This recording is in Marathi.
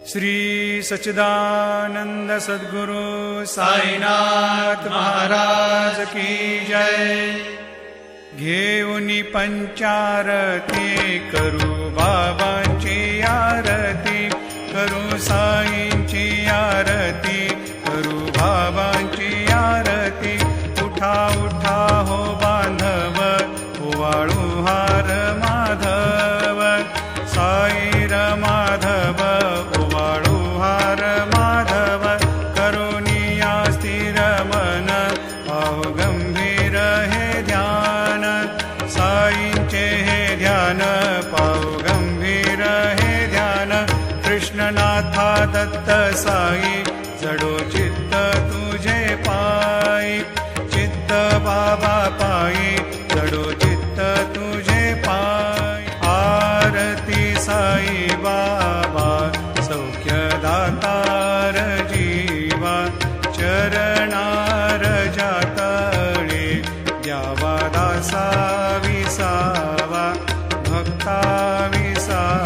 श्री सच्चिदानंद सद्गुरु साईनाथ महाराज की जय। घेऊनी पंचारती करू बाबांची आरती, करू साईंची आरती, करू बाबांची आरती। उठा उठा हो बांधव, ओवाळू हार माधव, साईर माधव ओवाळू हार माधव। करुणिया स्थिर मन, पाहु गंभीर हे ध्यान, साईंचे हे ध्यान, पाहु गंभीर हे ध्यान। कृष्णनाथा दत्त साई, जडो चित्त तुझे पायी, चित्त बाबा पायी, जडो चित्त तुझे पायी। आरती साई बाबा, सौख्य दातार जीवा, चरणार जातळे, द्यावा दासा विसावा, भक्ता विसावा।